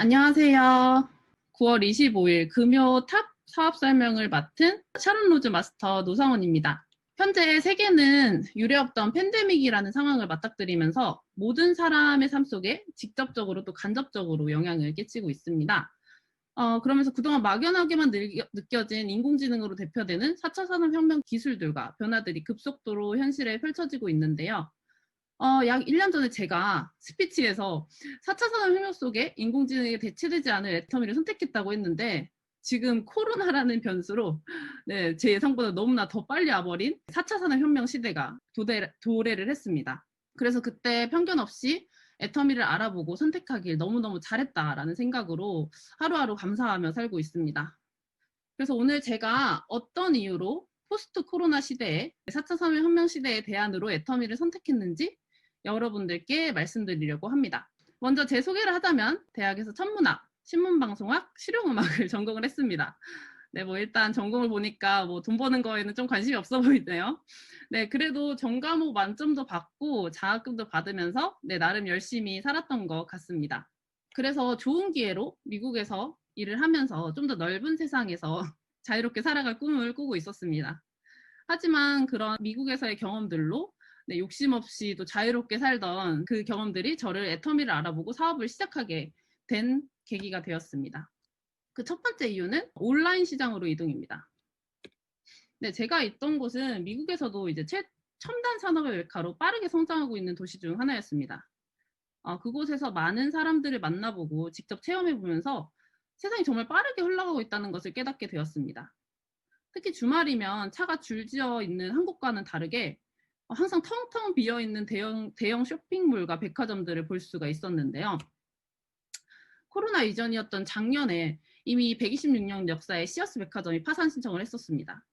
안녕하세요. 9월 25일 금요 탑 사업 설명을 맡은 샤론 로즈 마스터 노상원입니다. 현재 세계는 유례없던 팬데믹이라는 상황을 맞닥뜨리면서 모든 사람의 삶 속에 직접적으로 또 간접적으로 영향을 끼치고 있습니다. 그러면서 그동안 막연하게만 느껴진 인공지능으로 대표되는 4차 산업혁명 기술들과 변화들이 급속도로 현실에 펼쳐지고 있는데요. 약 1년 전에 제가 스피치에서 4차 산업혁명 속에 인공지능에 대체되지 않을 애터미를 선택했다고 했는데 지금 코로나라는 변수로 네, 제 예상보다 너무나 더 빨리 와버린 4차 산업혁명 시대가 도래를 했습니다. 그래서 그때 편견 없이 애터미를 알아보고 선택하길 너무너무 잘했다라는 생각으로 하루하루 감사하며 살고 있습니다. 그래서 오늘 제가 어떤 이유로 포스트 코로나 시대에 4차 산업혁명 시대의 대안으로 애터미를 선택했는지 여러분들께 말씀드리려고 합니다. 먼저 제 소개를 하자면 대학에서 천문학, 신문방송학, 실용음악을 전공을 했습니다. 네, 뭐 일단 전공을 보니까 뭐 돈 버는 거에는 좀 관심이 없어 보이네요. 네, 그래도 전과목 만점도 받고 장학금도 받으면서 네, 나름 열심히 살았던 것 같습니다. 그래서 좋은 기회로 미국에서 일을 하면서 좀 더 넓은 세상에서 자유롭게 살아갈 꿈을 꾸고 있었습니다. 하지만 그런 미국에서의 경험들로 네, 욕심 없이 또 자유롭게 살던 그 경험들이 저를 애터미를 알아보고 사업을 시작하게 된 계기가 되었습니다. 그 첫 번째 이유는 온라인 시장으로 이동입니다. 네, 제가 있던 곳은 미국에서도 이제 첨단 산업의 메카로 빠르게 성장하고 있는 도시 중 하나였습니다. 그곳에서 많은 사람들을 만나보고 직접 체험해보면서 세상이 정말 빠르게 흘러가고 있다는 것을 깨닫게 되었습니다. 특히 주말이면 차가 줄지어 있는 한국과는 다르게 항상 텅텅 비어있는 대형 쇼핑몰과 백화점들을 볼 수가 있었는데요. 코로나 이전이었던 작년에 이미 126년 역사의 시어스 백화점이 파산 신청을 했었습니다.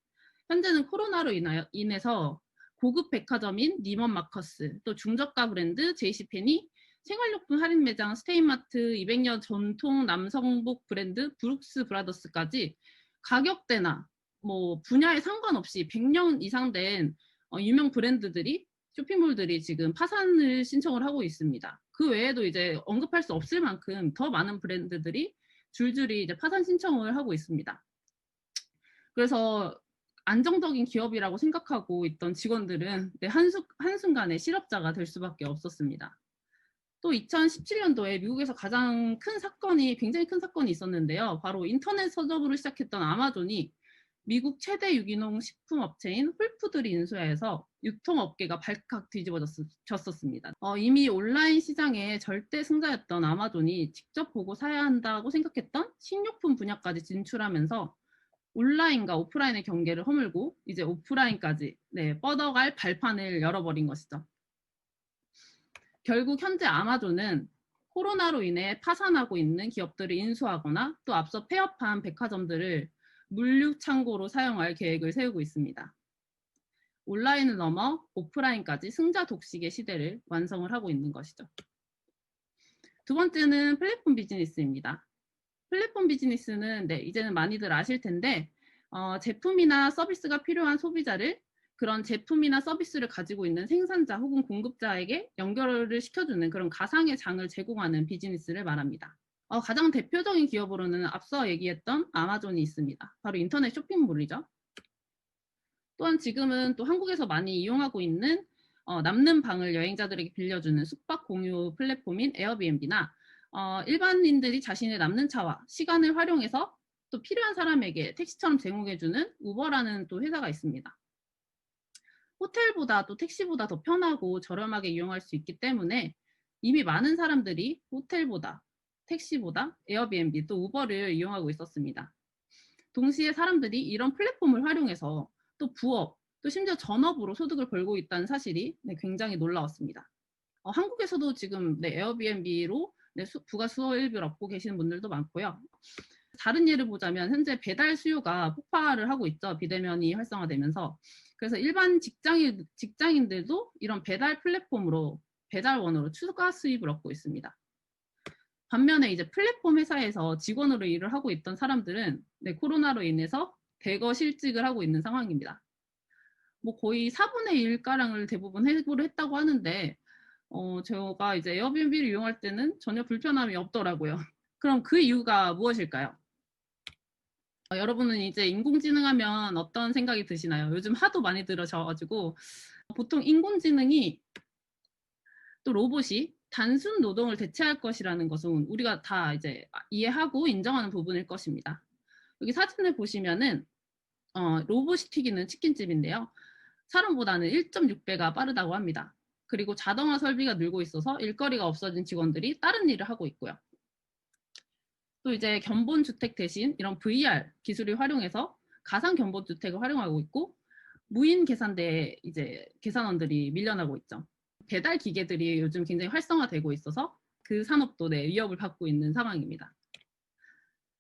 현재는 코로나로 인해서 고급 백화점인 니먼 마커스, 또 중저가 브랜드 제이시페니, 생활용품 할인 매장 스테인마트, 200년 전통 남성복 브랜드 브룩스 브라더스까지 가격대나 뭐 분야에 상관없이 100년 이상 된 유명 브랜드들이 쇼핑몰들이 지금 파산을 신청을 하고 있습니다. 그 외에도 이제 언급할 수 없을 만큼 더 많은 브랜드들이 줄줄이 이제 파산 신청을 하고 있습니다. 그래서 안정적인 기업이라고 생각하고 있던 직원들은 한순간에 실업자가 될 수밖에 없었습니다. 또 2017년도에 미국에서 굉장히 큰 사건이 있었는데요. 바로 인터넷 서점으로 시작했던 아마존이 미국 최대 유기농 식품 업체인 홀푸드를 인수해서 유통업계가 발칵 뒤집어졌었습니다. 이미 온라인 시장의 절대 승자였던 아마존이 직접 보고 사야 한다고 생각했던 식료품 분야까지 진출하면서 온라인과 오프라인의 경계를 허물고 이제 오프라인까지 뻗어갈 발판을 열어버린 것이죠. 결국 현재 아마존은 코로나로 인해 파산하고 있는 기업들을 인수하거나 또 앞서 폐업한 백화점들을 물류창고로 사용할 계획을 세우고 있습니다. 온라인을 넘어 오프라인까지 승자 독식의 시대를 완성을 하고 있는 것이죠. 두 번째는 플랫폼 비즈니스입니다. 플랫폼 비즈니스는 이제는 많이들 아실 텐데 제품이나 서비스가 필요한 소비자를 그런 제품이나 서비스를 가지고 있는 생산자 혹은 공급자에게 연결을 시켜주는 그런 가상의 장을 제공하는 비즈니스를 말합니다. 가장 대표적인 기업으로는 앞서 얘기했던 아마존이 있습니다. 바로 인터넷 쇼핑몰이죠. 또한 지금은 또 한국에서 많이 이용하고 있는 남는 방을 여행자들에게 빌려주는 숙박 공유 플랫폼인 에어비앤비나 일반인들이 자신의 남는 차와 시간을 활용해서 또 필요한 사람에게 택시처럼 제공해주는 우버라는 또 회사가 있습니다. 호텔보다 또 택시보다 더 편하고 저렴하게 이용할 수 있기 때문에 이미 많은 사람들이 호텔보다 택시보다 에어비앤비 또 우버를 이용하고 있었습니다. 동시에 사람들이 이런 플랫폼을 활용해서 또 부업, 또 심지어 전업으로 소득을 벌고 있다는 사실이 굉장히 놀라웠습니다. 한국에서도 지금 에어비앤비로 부가 수입을 얻고 계시는 분들도 많고요. 다른 예를 보자면 현재 배달 수요가 폭발을 하고 있죠. 비대면이 활성화되면서. 그래서 일반 직장인들도 이런 배달 플랫폼으로 배달원으로 추가 수입을 얻고 있습니다. 반면에 이제 플랫폼 회사에서 직원으로 일을 하고 있던 사람들은 코로나로 인해서 대거 실직을 하고 있는 상황입니다. 뭐 거의 4분의 1가량을 대부분 해고를 했다고 하는데 제가 이제 에어비앤비를 이용할 때는 전혀 불편함이 없더라고요. 그럼 그 이유가 무엇일까요? 여러분은 이제 인공지능 하면 어떤 생각이 드시나요? 요즘 하도 많이 들으셔가지고 보통 인공지능이 또 로봇이 단순 노동을 대체할 것이라는 것은 우리가 다 이제 이해하고 인정하는 부분일 것입니다. 여기 사진을 보시면은 로봇이 튀기는 치킨집인데요. 사람보다는 1.6배가 빠르다고 합니다. 그리고 자동화 설비가 늘고 있어서 일거리가 없어진 직원들이 다른 일을 하고 있고요. 또 이제 견본주택 대신 이런 VR 기술을 활용해서 가상 견본주택을 활용하고 있고 무인 계산대에 이제 계산원들이 밀려나고 있죠. 배달 기계들이 요즘 굉장히 활성화되고 있어서 그 산업도 위협을 받고 있는 상황입니다.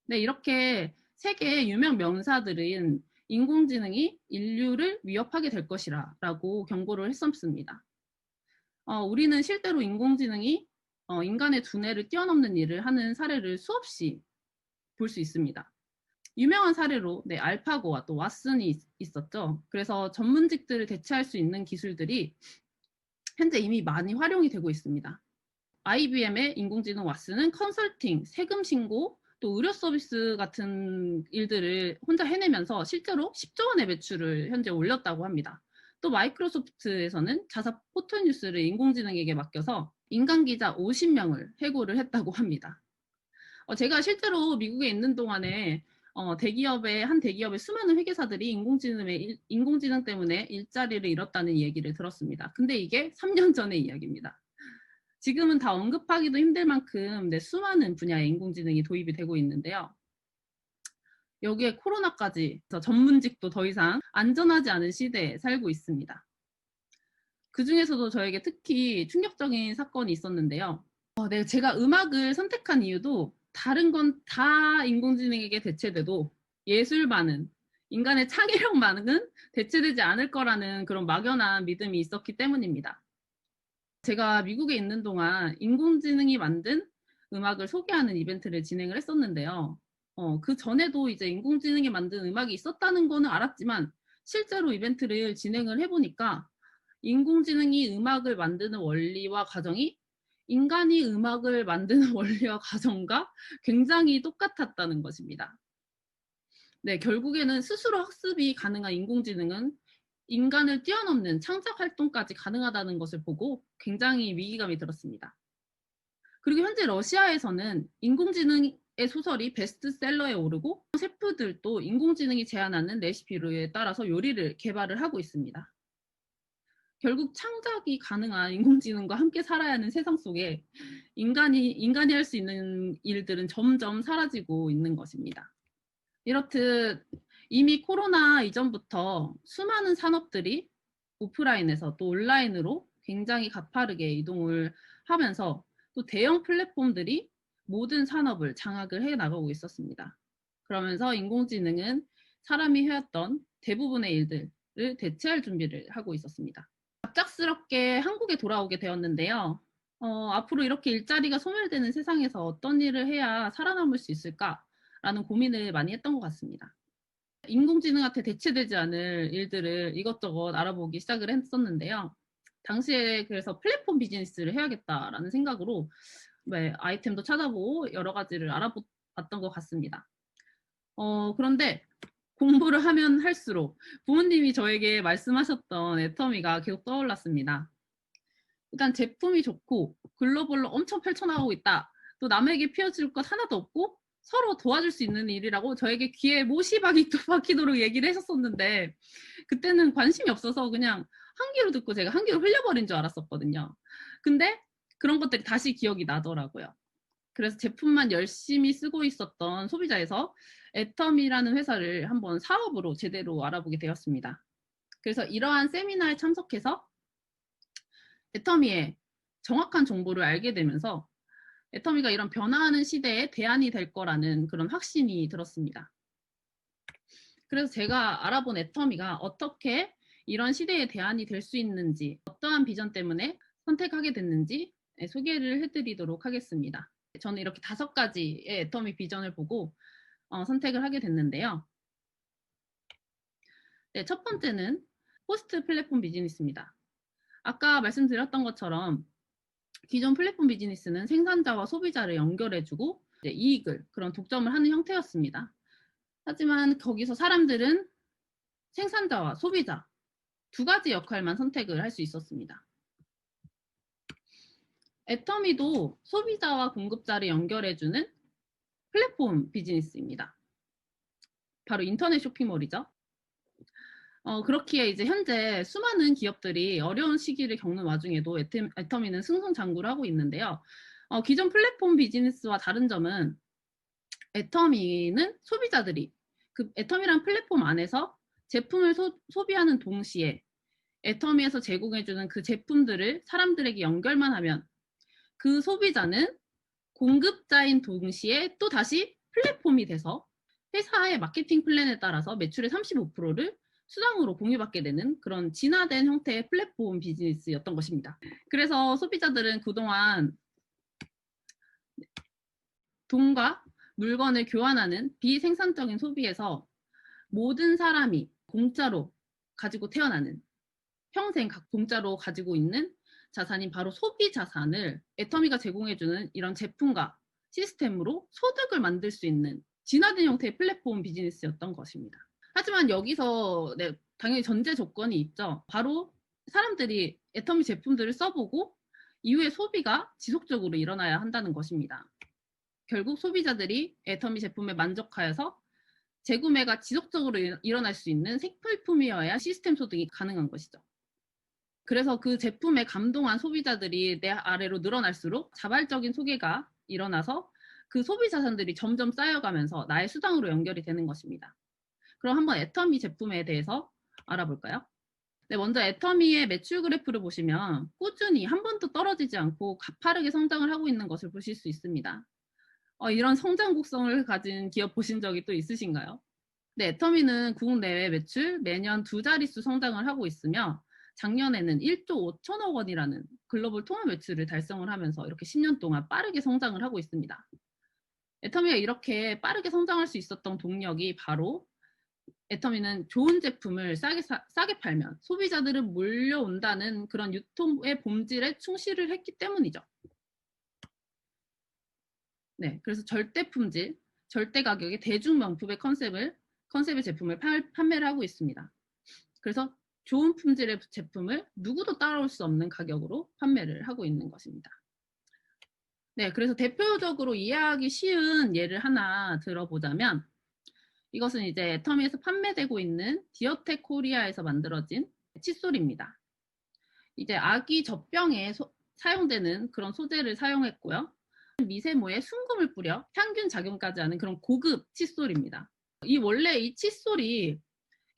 네, 이렇게 세계의 유명 명사들은 인공지능이 인류를 위협하게 될 것이라 라고 경고를 했었습니다. 우리는 실제로 인공지능이 인간의 두뇌를 뛰어넘는 일을 하는 사례를 수없이 볼 수 있습니다. 유명한 사례로 알파고와 또 왓슨이 있었죠. 그래서 전문직들을 대체할 수 있는 기술들이 현재 이미 많이 활용이 되고 있습니다. IBM의 인공지능 왓슨은 컨설팅, 세금 신고, 또 의료 서비스 같은 일들을 혼자 해내면서 실제로 10조 원의 매출을 현재 올렸다고 합니다. 또 마이크로소프트에서는 자사 포토뉴스를 인공지능에게 맡겨서 인간 기자 50명을 해고를 했다고 합니다. 제가 실제로 미국에 있는 동안에 한 대기업의 수많은 회계사들이 인공지능 때문에 일자리를 잃었다는 얘기를 들었습니다. 근데 이게 3년 전의 이야기입니다. 지금은 다 언급하기도 힘들 만큼 수많은 분야의 인공지능이 도입이 되고 있는데요. 여기에 코로나까지 전문직도 더 이상 안전하지 않은 시대에 살고 있습니다. 그 중에서도 저에게 특히 충격적인 사건이 있었는데요. 제가 음악을 선택한 이유도 다른 건 다 인공지능에게 대체돼도 예술만은, 인간의 창의력만은 대체되지 않을 거라는 그런 막연한 믿음이 있었기 때문입니다. 제가 미국에 있는 동안 인공지능이 만든 음악을 소개하는 이벤트를 진행을 했었는데요. 그 전에도 이제 인공지능이 만든 음악이 있었다는 거는 알았지만 실제로 이벤트를 진행을 해보니까 인공지능이 음악을 만드는 원리와 과정이 인간이 음악을 만드는 원리와 과정과 굉장히 똑같았다는 것입니다. 네, 결국에는 스스로 학습이 가능한 인공지능은 인간을 뛰어넘는 창작 활동까지 가능하다는 것을 보고 굉장히 위기감이 들었습니다. 그리고 현재 러시아에서는 인공지능의 소설이 베스트셀러에 오르고 셰프들도 인공지능이 제안하는 레시피에 따라서 요리를 개발을 하고 있습니다. 결국 창작이 가능한 인공지능과 함께 살아야 하는 세상 속에 인간이 할 수 있는 일들은 점점 사라지고 있는 것입니다. 이렇듯 이미 코로나 이전부터 수많은 산업들이 오프라인에서 또 온라인으로 굉장히 가파르게 이동을 하면서 또 대형 플랫폼들이 모든 산업을 장악을 해 나가고 있었습니다. 그러면서 인공지능은 사람이 해왔던 대부분의 일들을 대체할 준비를 하고 있었습니다. 갑작스럽게 한국에 돌아오게 되었는데요. 앞으로 이렇게 일자리가 소멸되는 세상에서 어떤 일을 해야 살아남을 수 있을까라는 고민을 많이 했던 것 같습니다. 인공지능한테 대체되지 않을 일들을 이것저것 알아보기 시작을 했었는데요. 당시에 그래서 플랫폼 비즈니스를 해야겠다라는 생각으로 아이템도 찾아보고 여러 가지를 알아봤던 것 같습니다. 그런데 공부를 하면 할수록 부모님이 저에게 말씀하셨던 애터미가 계속 떠올랐습니다. 일단 제품이 좋고 글로벌로 엄청 펼쳐나가고 있다. 또 남에게 피워줄 것 하나도 없고 서로 도와줄 수 있는 일이라고 저에게 귀에 못이 박히도록 얘기를 하셨었는데 그때는 관심이 없어서 그냥 한 귀로 듣고 제가 한 귀로 흘려버린 줄 알았었거든요. 근데 그런 것들이 다시 기억이 나더라고요. 그래서 제품만 열심히 쓰고 있었던 소비자에서 애텀이라는 회사를 한번 사업으로 제대로 알아보게 되었습니다. 그래서 이러한 세미나에 참석해서 애터미의 정확한 정보를 알게 되면서 애터미가 이런 변화하는 시대에 대안이 될 거라는 그런 확신이 들었습니다. 그래서 제가 알아본 애터미가 어떻게 이런 시대의 대안이 될 수 있는지, 어떠한 비전 때문에 선택하게 됐는지 소개를 해드리도록 하겠습니다. 저는 이렇게 5가지의 애터미 비전을 보고 선택을 하게 됐는데요. 네, 첫 번째는 호스트 플랫폼 비즈니스입니다. 아까 말씀드렸던 것처럼 기존 플랫폼 비즈니스는 생산자와 소비자를 연결해주고 이익을, 그런 독점을 하는 형태였습니다. 하지만 거기서 사람들은 생산자와 소비자 두 가지 역할만 선택을 할 수 있었습니다. 애터미도 소비자와 공급자를 연결해주는 플랫폼 비즈니스입니다. 바로 인터넷 쇼핑몰이죠. 그렇기에 이제 현재 수많은 기업들이 어려운 시기를 겪는 와중에도 애터미는 승승장구를 하고 있는데요. 기존 플랫폼 비즈니스와 다른 점은 애터미는 소비자들이 그 애터미란 플랫폼 안에서 제품을 소비하는 동시에 애터미에서 제공해주는 그 제품들을 사람들에게 연결만 하면 그 소비자는 공급자인 동시에 또 다시 플랫폼이 돼서 회사의 마케팅 플랜에 따라서 매출의 35%를 수당으로 공유받게 되는 그런 진화된 형태의 플랫폼 비즈니스였던 것입니다. 그래서 소비자들은 그동안 돈과 물건을 교환하는 비생산적인 소비에서 모든 사람이 공짜로 가지고 태어나는 평생 공짜로 가지고 있는 자산인 바로 소비 자산을 애터미가 제공해주는 이런 제품과 시스템으로 소득을 만들 수 있는 진화된 형태의 플랫폼 비즈니스였던 것입니다. 하지만 여기서 당연히 전제 조건이 있죠. 바로 사람들이 애터미 제품들을 써보고 이후에 소비가 지속적으로 일어나야 한다는 것입니다. 결국 소비자들이 애터미 제품에 만족하여서 재구매가 지속적으로 일어날 수 있는 생필품이어야 시스템 소득이 가능한 것이죠. 그래서 그 제품에 감동한 소비자들이 내 아래로 늘어날수록 자발적인 소비가 일어나서 그 소비 자산들이 점점 쌓여가면서 나의 수당으로 연결이 되는 것입니다. 그럼 한번 애터미 제품에 대해서 알아볼까요? 네, 먼저 애터미의 매출 그래프를 보시면 꾸준히 한 번도 떨어지지 않고 가파르게 성장을 하고 있는 것을 보실 수 있습니다. 이런 성장 곡선을 가진 기업 보신 적이 또 있으신가요? 네, 애터미는 국내외 매출 매년 두 자릿수 성장을 하고 있으며 작년에는 1조 5천억 원이라는 글로벌 통합 매출을 달성을 하면서 이렇게 10년 동안 빠르게 성장을 하고 있습니다. 애터미가 이렇게 빠르게 성장할 수 있었던 동력이 바로 애터미는 좋은 제품을 싸게 팔면 소비자들은 몰려온다는 그런 유통의 본질에 충실을 했기 때문이죠. 네, 그래서 절대 품질, 절대 가격의 대중 명품의 컨셉의 제품을 판매를 하고 있습니다. 그래서 좋은 품질의 제품을 누구도 따라올 수 없는 가격으로 판매를 하고 있는 것입니다. 네, 그래서 대표적으로 이해하기 쉬운 예를 하나 들어보자면 이것은 이제 애터미에서 판매되고 있는 디어텍 코리아에서 만들어진 칫솔입니다. 이제 아기 젖병에 사용되는 그런 소재를 사용했고요. 미세모에 순금을 뿌려 향균 작용까지 하는 그런 고급 칫솔입니다. 원래 이 칫솔이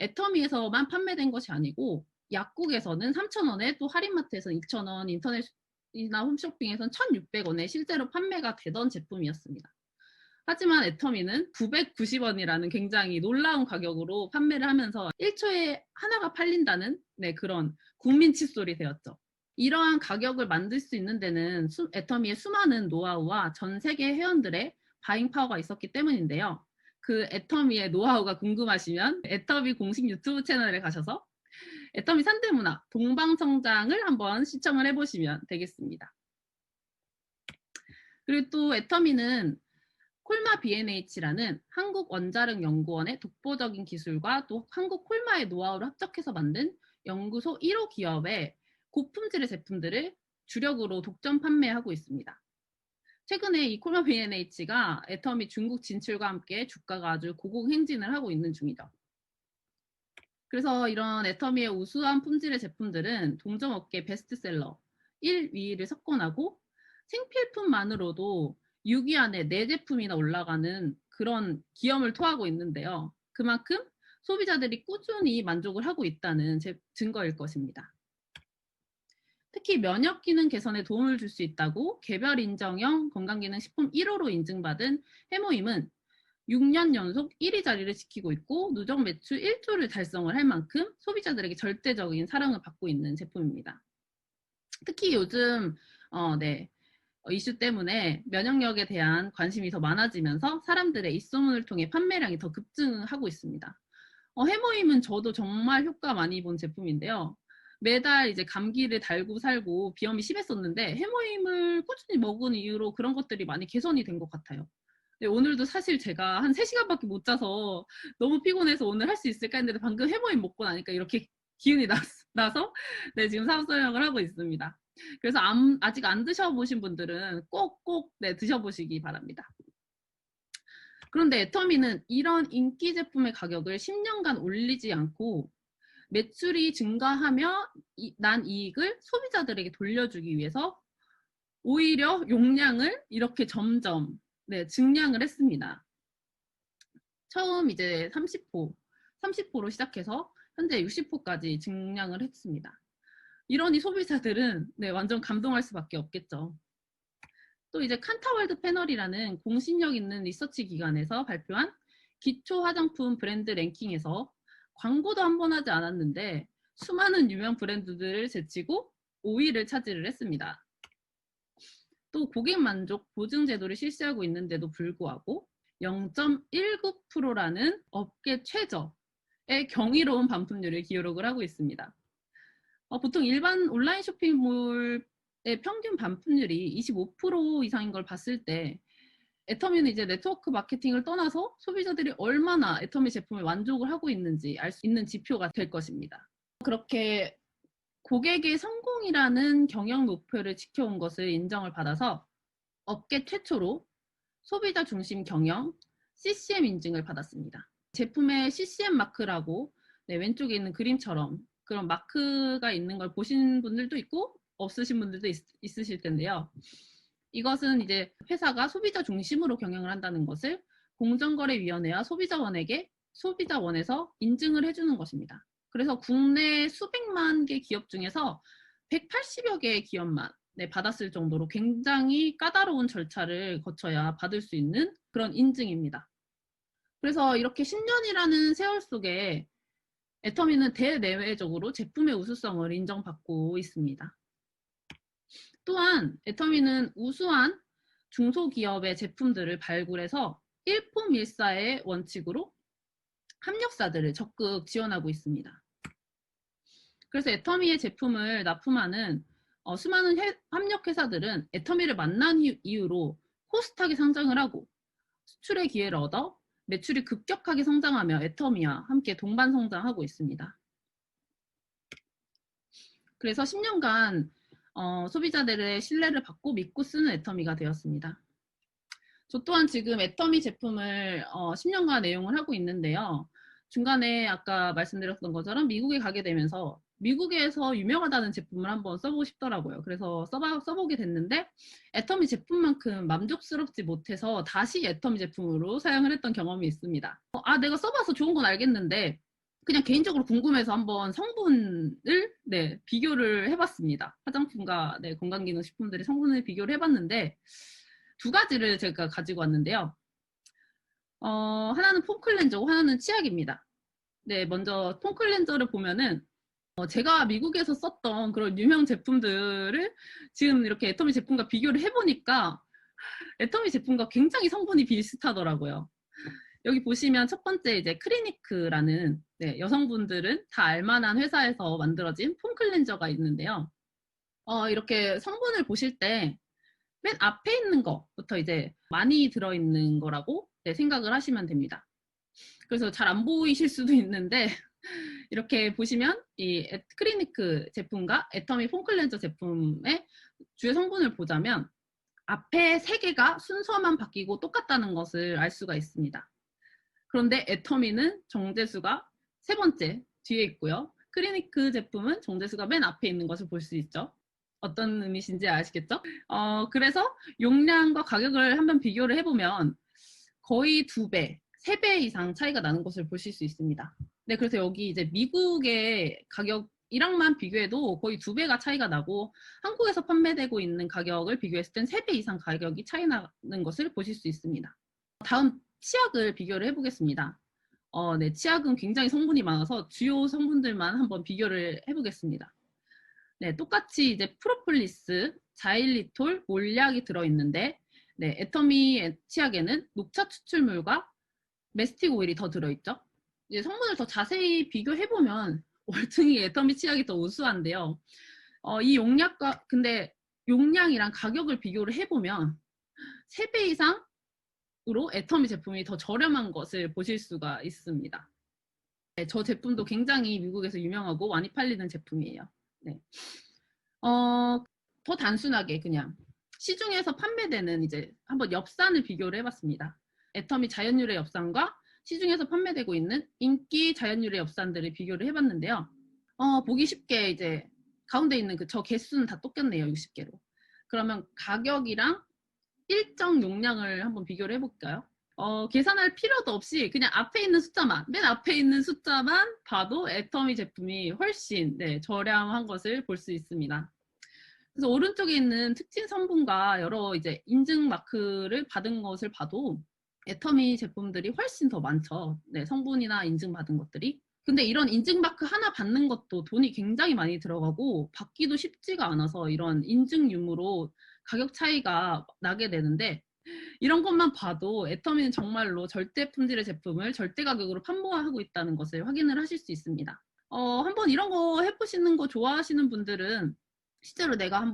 애터미에서만 판매된 것이 아니고 약국에서는 3,000원에 또 할인마트에서는 2,000원, 인터넷이나 홈쇼핑에서는 1,600원에 실제로 판매가 되던 제품이었습니다. 하지만 애터미는 990원이라는 굉장히 놀라운 가격으로 판매를 하면서 1초에 하나가 팔린다는 그런 국민 칫솔이 되었죠. 이러한 가격을 만들 수 있는 데는 애터미의 수많은 노하우와 전 세계 회원들의 바잉 파워가 있었기 때문인데요. 그 애터미의 노하우가 궁금하시면 애터미 공식 유튜브 채널에 가셔서 애터미 3대 문화 동방성장을 한번 시청을 해보시면 되겠습니다. 그리고 또 애터미는 콜마 B&H라는 한국원자력연구원의 독보적인 기술과 또 한국 콜마의 노하우를 합작해서 만든 연구소 1호 기업의 고품질의 제품들을 주력으로 독점 판매하고 있습니다. 최근에 이 콜마 B&H가 애터미 중국 진출과 함께 주가가 아주 고공행진을 하고 있는 중이죠. 그래서 이런 애터미의 우수한 품질의 제품들은 동종업계 베스트셀러 1위를 석권하고 생필품만으로도 6위 안에 4제품이나 올라가는 그런 기염을 토하고 있는데요. 그만큼 소비자들이 꾸준히 만족을 하고 있다는 증거일 것입니다. 특히 면역 기능 개선에 도움을 줄 수 있다고 개별 인정형 건강기능식품 1호로 인증받은 해모임은 6년 연속 1위 자리를 지키고 있고 누적 매출 1조를 달성을 할 만큼 소비자들에게 절대적인 사랑을 받고 있는 제품입니다. 특히 요즘 이슈 때문에 면역력에 대한 관심이 더 많아지면서 사람들의 입소문을 통해 판매량이 더 급증하고 있습니다. 해모임은 저도 정말 효과 많이 본 제품인데요. 매달 이제 감기를 달고 살고 비염이 심했었는데 해모임을 꾸준히 먹은 이후로 그런 것들이 많이 개선이 된 것 같아요. 네, 오늘도 사실 제가 한 3시간밖에 못 자서 너무 피곤해서 오늘 할 수 있을까 했는데 방금 해모임 먹고 나니까 이렇게 기운이 나서 네, 지금 사업 설명을 하고 있습니다. 그래서 아직 안 드셔보신 분들은 꼭 네, 드셔보시기 바랍니다. 그런데 애터미는 이런 인기 제품의 가격을 10년간 올리지 않고 매출이 증가하며 난 이익을 소비자들에게 돌려주기 위해서 오히려 용량을 이렇게 점점 네, 증량을 했습니다. 처음 이제 30호로 시작해서 현재 60호까지 증량을 했습니다. 이러니 소비자들은 네, 완전 감동할 수밖에 없겠죠. 또 이제 칸타월드 패널이라는 공신력 있는 리서치 기관에서 발표한 기초 화장품 브랜드 랭킹에서 광고도 한 번 하지 않았는데 수많은 유명 브랜드들을 제치고 5위를 차지를 했습니다. 또 고객 만족 보증 제도를 실시하고 있는데도 불구하고 0.19%라는 업계 최저의 경이로운 반품률을 기록을 하고 있습니다. 보통 일반 온라인 쇼핑몰의 평균 반품률이 25% 이상인 걸 봤을 때 애터미는 이제 네트워크 마케팅을 떠나서 소비자들이 얼마나 애터미 제품에 만족을 하고 있는지 알 수 있는 지표가 될 것입니다. 그렇게 고객의 성공이라는 경영 목표를 지켜온 것을 인정을 받아서 업계 최초로 소비자 중심 경영 CCM 인증을 받았습니다. 제품에 CCM 마크라고 네, 왼쪽에 있는 그림처럼 그런 마크가 있는 걸 보신 분들도 있고 없으신 분들도 있으실 텐데요. 이것은 이제 회사가 소비자 중심으로 경영을 한다는 것을 공정거래위원회와 소비자원에서 인증을 해주는 것입니다. 그래서 국내 수백만 개 기업 중에서 180여 개의 기업만 네, 받았을 정도로 굉장히 까다로운 절차를 거쳐야 받을 수 있는 그런 인증입니다. 그래서 이렇게 10년이라는 세월 속에 애터미는 대내외적으로 제품의 우수성을 인정받고 있습니다. 또한 애터미는 우수한 중소기업의 제품들을 발굴해서 일품일사의 원칙으로 협력사들을 적극 지원하고 있습니다. 그래서 애터미의 제품을 납품하는 수많은 협력회사들은 애터미를 만난 이후로 코스닥에 상장을 하고 수출의 기회를 얻어 매출이 급격하게 성장하며 애터미와 함께 동반 성장하고 있습니다. 그래서 10년간 소비자들의 신뢰를 받고 믿고 쓰는 애터미가 되었습니다. 저 또한 지금 애터미 제품을 10년간 애용을 하고 있는데요. 중간에 아까 말씀드렸던 것처럼 미국에 가게 되면서 미국에서 유명하다는 제품을 한번 써보고 싶더라고요. 그래서 써보게 됐는데 애터미 제품만큼 만족스럽지 못해서 다시 애터미 제품으로 사용을 했던 경험이 있습니다. 내가 써봐서 좋은 건 알겠는데 그냥 개인적으로 궁금해서 한번 성분을 네, 비교를 해봤습니다. 화장품과 네, 건강기능식품들의 성분을 비교를 해봤는데 두 가지를 제가 가지고 왔는데요. 하나는 폼 클렌저고 하나는 치약입니다. 네, 먼저 폼 클렌저를 보면은 제가 미국에서 썼던 그런 유명 제품들을 지금 이렇게 애터미 제품과 비교를 해보니까 애터미 제품과 굉장히 성분이 비슷하더라고요. 여기 보시면 첫 번째 이제 크리니크라는 네, 여성분들은 다 알만한 회사에서 만들어진 폼 클렌저가 있는데요. 이렇게 성분을 보실 때 맨 앞에 있는 것부터 이제 많이 들어있는 거라고 네, 생각을 하시면 됩니다. 그래서 잘 안 보이실 수도 있는데 이렇게 보시면 이 크리니크 제품과 애터미 폼 클렌저 제품의 주요 성분을 보자면 앞에 3개가 순서만 바뀌고 똑같다는 것을 알 수가 있습니다. 그런데 애터미는 정제수가 3번째 뒤에 있고요. 크리니크 제품은 정제수가 맨 앞에 있는 것을 볼 수 있죠. 어떤 의미신지 아시겠죠? 그래서 용량과 가격을 한번 비교를 해보면 거의 2배, 3배 이상 차이가 나는 것을 보실 수 있습니다. 네, 그래서 여기 이제 미국의 가격이랑만 비교해도 거의 2배가 차이가 나고 한국에서 판매되고 있는 가격을 비교했을 땐 3배 이상 가격이 차이 나는 것을 보실 수 있습니다. 다음 치약을 비교를 해보겠습니다. 네, 치약은 굉장히 성분이 많아서 주요 성분들만 한번 비교를 해보겠습니다. 네, 똑같이 이제 프로폴리스, 자일리톨, 몰약이 들어있는데 네, 애터미 치약에는 녹차 추출물과 메스틱 오일이 더 들어있죠. 이제 성분을 더 자세히 비교해보면 월등히 애터미 치약이 더 우수한데요. 이 근데 용량이랑 가격을 비교를 해보면 3배 이상 애터미 제품이 더 저렴한 것을 보실 수가 있습니다. 네, 저 제품도 굉장히 미국에서 유명하고 많이 팔리는 제품이에요. 네. 더 단순하게 그냥 시중에서 판매되는 이제 한번 엽산을 비교를 해봤습니다. 애터미 자연유래 엽산과 시중에서 판매되고 있는 인기 자연유래 엽산들을 비교를 해봤는데요. 보기 쉽게 이제 가운데 있는 저 개수는 다 똑같네요. 60개로. 그러면 가격이랑 일정 용량을 한번 비교를 해볼까요? 계산할 필요도 없이 그냥 앞에 있는 숫자만, 맨 앞에 있는 숫자만 봐도 애터미 제품이 훨씬 저렴한 것을 볼 수 있습니다. 그래서 오른쪽에 있는 특징 성분과 여러 이제 인증 마크를 받은 것을 봐도 애터미 제품들이 훨씬 더 많죠. 네, 성분이나 인증받은 것들이. 근데 이런 인증 마크 하나 받는 것도 돈이 굉장히 많이 들어가고 받기도 쉽지가 않아서 이런 인증 유무로 가격 차이가 나게 되는데, 이런 것만 봐도 애터미는 정말로 절대 품질의 제품을 절대 가격으로 판매하고 있다는 것을 확인을 하실 수 있습니다. 한번 이런 거 해보시는 거 좋아하시는 분들은 실제로 내가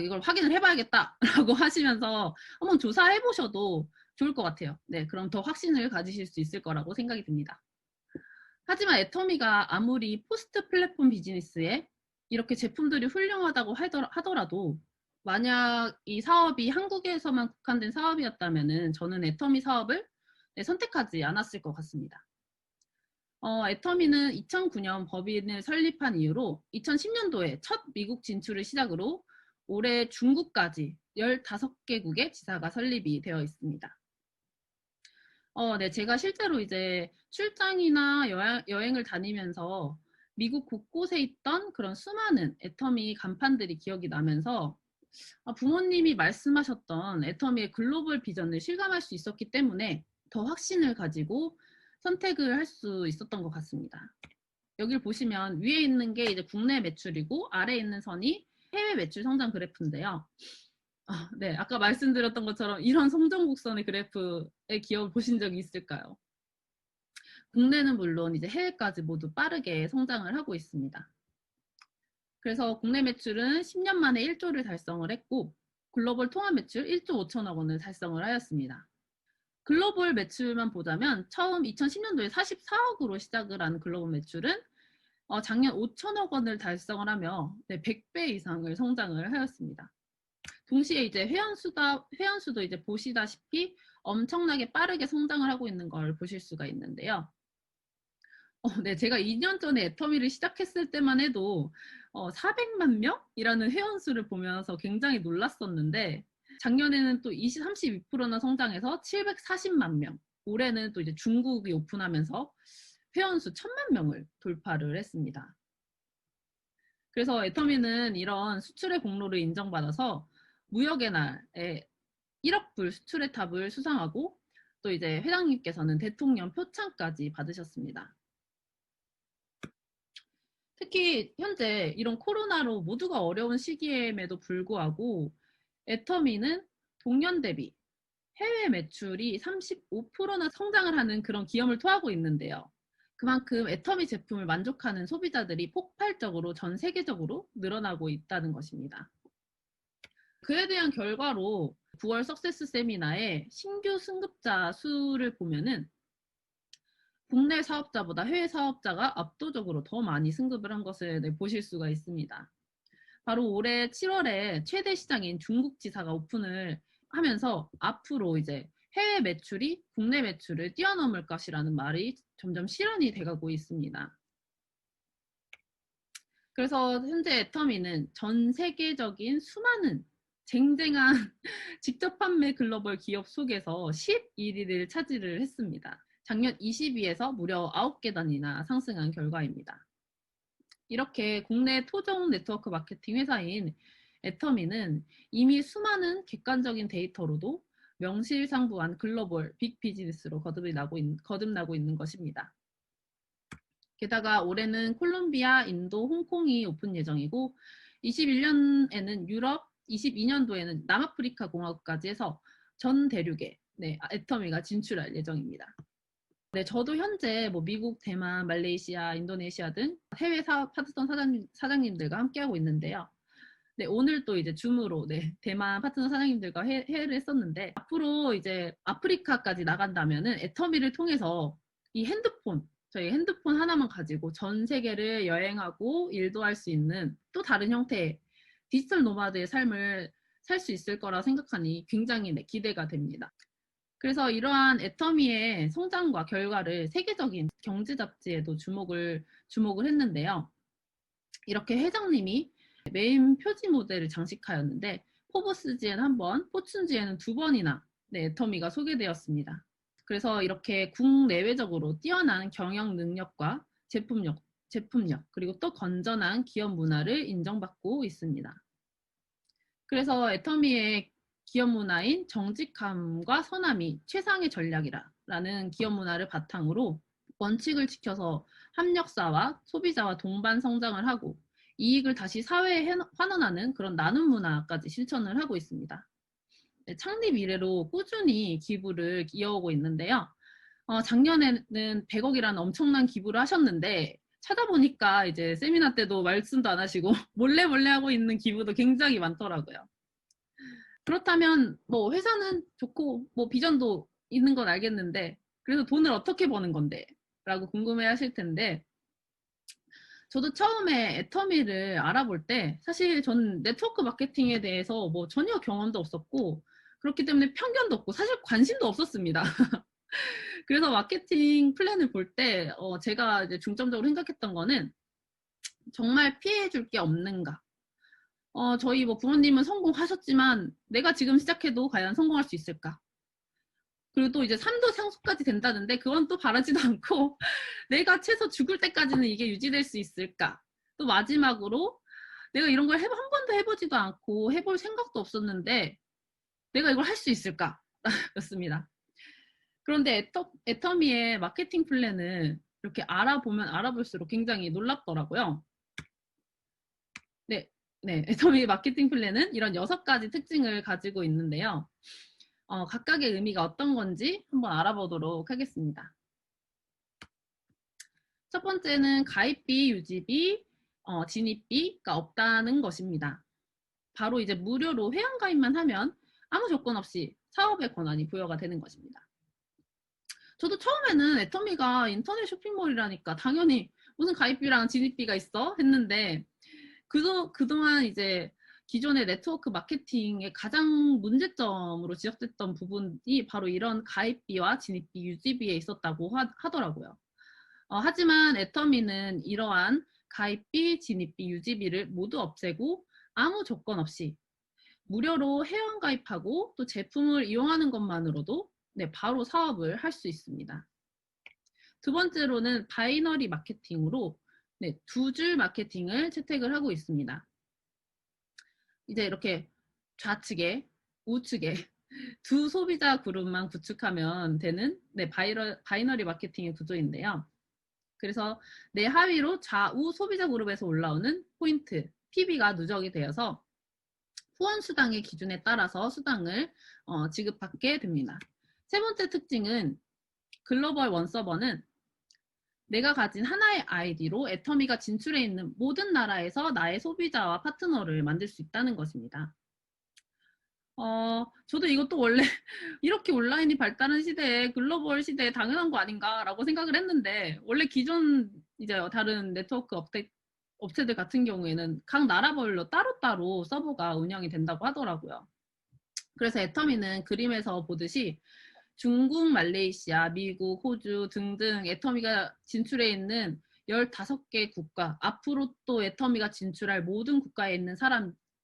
이걸 확인을 해봐야겠다라고 하시면서 한번 조사해 보셔도 좋을 것 같아요. 네, 그럼 더 확신을 가지실 수 있을 거라고 생각이 듭니다. 하지만 애터미가 아무리 포스트 플랫폼 비즈니스에 이렇게 제품들이 훌륭하다고 하더라도 만약 이 사업이 한국에서만 국한된 사업이었다면 저는 애터미 사업을 선택하지 않았을 것 같습니다. 애터미는 2009년 법인을 설립한 이후로 2010년도에 첫 미국 진출을 시작으로 올해 중국까지 15개국의 지사가 설립이 되어 있습니다. 네, 제가 실제로 이제 출장이나 여행을 다니면서 미국 곳곳에 있던 그런 수많은 애터미 간판들이 기억이 나면서 부모님이 말씀하셨던 애터미의 글로벌 비전을 실감할 수 있었기 때문에 더 확신을 가지고 선택을 할 수 있었던 것 같습니다. 여기를 보시면 위에 있는 게 이제 국내 매출이고 아래에 있는 선이 해외 매출 성장 그래프인데요. 네, 아까 말씀드렸던 것처럼 이런 성장곡선의 그래프의 기업을 보신 적이 있을까요? 국내는 물론 이제 해외까지 모두 빠르게 성장을 하고 있습니다. 그래서 국내 매출은 10년 만에 1조를 달성을 했고 글로벌 통합 매출 1조 5천억 원을 달성을 하였습니다. 글로벌 매출만 보자면 처음 2010년도에 44억으로 시작을 한 글로벌 매출은 작년 5천억 원을 달성을 하며 100배 이상을 성장을 하였습니다. 동시에 이제 회원수도 이제 보시다시피 엄청나게 빠르게 성장을 하고 있는 걸 보실 수가 있는데요. 네, 제가 2년 전에 애터미를 시작했을 때만 해도 400만 명이라는 회원수를 보면서 굉장히 놀랐었는데 작년에는 또 32%나 성장해서 740만 명, 올해는 또 이제 중국이 오픈하면서 회원수 1000만 명을 돌파를 했습니다. 그래서 애터미는 이런 수출의 공로를 인정받아서 무역의 날에 1억 불 수출의 탑을 수상하고 또 이제 회장님께서는 대통령 표창까지 받으셨습니다. 특히 현재 이런 코로나로 모두가 어려운 시기임에도 불구하고 애터미는 동년 대비 해외 매출이 35%나 성장을 하는 그런 기염을 토하고 있는데요. 그만큼 애터미 제품을 만족하는 소비자들이 폭발적으로 전 세계적으로 늘어나고 있다는 것입니다. 그에 대한 결과로 9월 석세스 세미나의 신규 승급자 수를 보면은 국내 사업자보다 해외 사업자가 압도적으로 더 많이 승급을 한 것을 보실 수가 있습니다. 바로 올해 7월에 최대 시장인 중국 지사가 오픈을 하면서 앞으로 이제 해외 매출이 국내 매출을 뛰어넘을 것이라는 말이 점점 실현이 돼가고 있습니다. 그래서 현재 애터미는 전 세계적인 수많은 쟁쟁한 직접 판매 글로벌 기업 속에서 11위를 차지를 했습니다. 작년 20위에서 무려 9계단이나 상승한 결과입니다. 이렇게 국내 토종 네트워크 마케팅 회사인 애터미는 이미 수많은 객관적인 데이터로도 명실상부한 글로벌 빅 비즈니스로 거듭나고 있는 것입니다. 게다가 올해는 콜롬비아, 인도, 홍콩이 오픈 예정이고 21년에는 유럽, 22년도에는 남아프리카 공화국까지 해서 전 대륙에 애터미가 진출할 예정입니다. 네, 저도 현재 미국, 대만, 말레이시아, 인도네시아 등 해외 사업 파트너 사장님들과 함께하고 있는데요. 네, 오늘 또 이제 줌으로 네, 대만 파트너 사장님들과 회의를 했었는데 앞으로 이제 아프리카까지 나간다면은 애터미를 통해서 이 저희 핸드폰 하나만 가지고 전 세계를 여행하고 일도 할 수 있는 또 다른 형태의 디지털 노마드의 삶을 살 수 있을 거라 생각하니 굉장히 네, 기대가 됩니다. 그래서 이러한 애터미의 성장과 결과를 세계적인 경제 잡지에도 주목을 했는데요. 이렇게 회장님이 메인 표지 모델을 장식하였는데 포브스지에는 한 번, 포춘지에는 2번이나 네, 애터미가 소개되었습니다. 그래서 이렇게 국내외적으로 뛰어난 경영 능력과 제품력, 그리고 또 건전한 기업 문화를 인정받고 있습니다. 그래서 애터미의 기업 문화인 정직함과 선함이 최상의 전략이라는 기업 문화를 바탕으로 원칙을 지켜서 협력사와 소비자와 동반 성장을 하고 이익을 다시 사회에 환원하는 그런 나눔 문화까지 실천을 하고 있습니다. 네, 창립 이래로 꾸준히 기부를 이어오고 있는데요. 작년에는 100억이라는 엄청난 기부를 하셨는데 찾아보니까 이제 세미나 때도 말씀도 안 하시고 몰래 하고 있는 기부도 굉장히 많더라고요. 그렇다면 뭐 회사는 좋고 뭐 비전도 있는 건 알겠는데 그래서 돈을 어떻게 버는 건데? 라고 궁금해 하실 텐데 저도 처음에 애터미를 알아볼 때 사실 저는 네트워크 마케팅에 대해서 뭐 전혀 경험도 없었고 그렇기 때문에 편견도 없고 사실 관심도 없었습니다. 그래서 마케팅 플랜을 볼 때 제가 이제 중점적으로 생각했던 거는 정말 피해 줄 게 없는가. 저희 뭐 부모님은 성공하셨지만 내가 지금 시작해도 과연 성공할 수 있을까? 그리고 또 이제 삶도 상속까지 된다는데 그건 또 바라지도 않고 내가 최소 죽을 때까지는 이게 유지될 수 있을까? 또 마지막으로 내가 이런 걸 한 번도 해보지도 않고 해볼 생각도 없었는데 내가 이걸 할 수 있을까? 였습니다. 그런데 애터미의 마케팅 플랜은 이렇게 알아보면 알아볼수록 굉장히 놀랍더라고요. 네, 애터미 마케팅 플랜은 이런 6가지 특징을 가지고 있는데요. 각각의 의미가 어떤 건지 한번 알아보도록 하겠습니다. 첫 번째는 가입비, 유지비, 진입비가 없다는 것입니다. 바로 이제 무료로 회원가입만 하면 아무 조건 없이 사업의 권한이 부여가 되는 것입니다. 저도 처음에는 애터미가 인터넷 쇼핑몰이라니까 당연히 무슨 가입비랑 진입비가 있어? 했는데 그동안 이제 기존의 네트워크 마케팅의 가장 문제점으로 지적됐던 부분이 바로 이런 가입비와 진입비, 유지비에 있었다고 하더라고요. 하지만 애터미는 이러한 가입비, 진입비, 유지비를 모두 없애고 아무 조건 없이 무료로 회원 가입하고 또 제품을 이용하는 것만으로도 네, 바로 사업을 할 수 있습니다. 두 번째로는 바이너리 마케팅으로 네, 2줄 마케팅을 채택을 하고 있습니다. 이제 이렇게 좌측에 우측에 두 소비자 그룹만 구축하면 되는 네, 바이너리 마케팅의 구조인데요. 그래서 내 하위로 좌우 소비자 그룹에서 올라오는 포인트, PB가 누적이 되어서 후원 수당의 기준에 따라서 수당을 지급받게 됩니다. 세 번째 특징은 글로벌 원서버는 내가 가진 하나의 아이디로 애터미가 진출해 있는 모든 나라에서 나의 소비자와 파트너를 만들 수 있다는 것입니다. 저도 이것도 원래 이렇게 온라인이 발달한 시대에 글로벌 시대에 당연한 거 아닌가라고 생각을 했는데 원래 기존 이제 다른 네트워크 업체들 같은 경우에는 각 나라별로 따로따로 서버가 운영이 된다고 하더라고요. 그래서 애터미는 그림에서 보듯이 중국, 말레이시아, 미국, 호주 등등 애터미가 진출해 있는 15개 국가, 앞으로 또 애터미가 진출할 모든 국가에 있는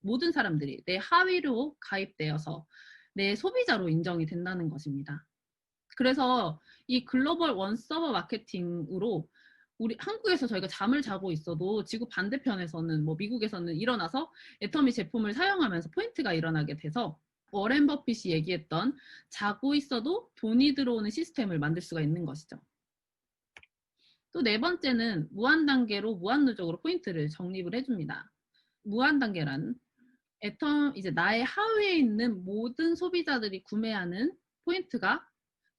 모든 사람들이 내 하위로 가입되어서 내 소비자로 인정이 된다는 것입니다. 그래서 이 글로벌 원 서버 마케팅으로 우리 한국에서 저희가 잠을 자고 있어도 지구 반대편에서는 뭐 미국에서는 일어나서 애터미 제품을 사용하면서 포인트가 일어나게 돼서 워렌 버핏이 얘기했던 자고 있어도 돈이 들어오는 시스템을 만들 수가 있는 것이죠. 또 네 번째는 무한 단계로 무한 누적으로 포인트를 적립을 해줍니다. 무한 단계란 이제 나의 하위에 있는 모든 소비자들이 구매하는 포인트가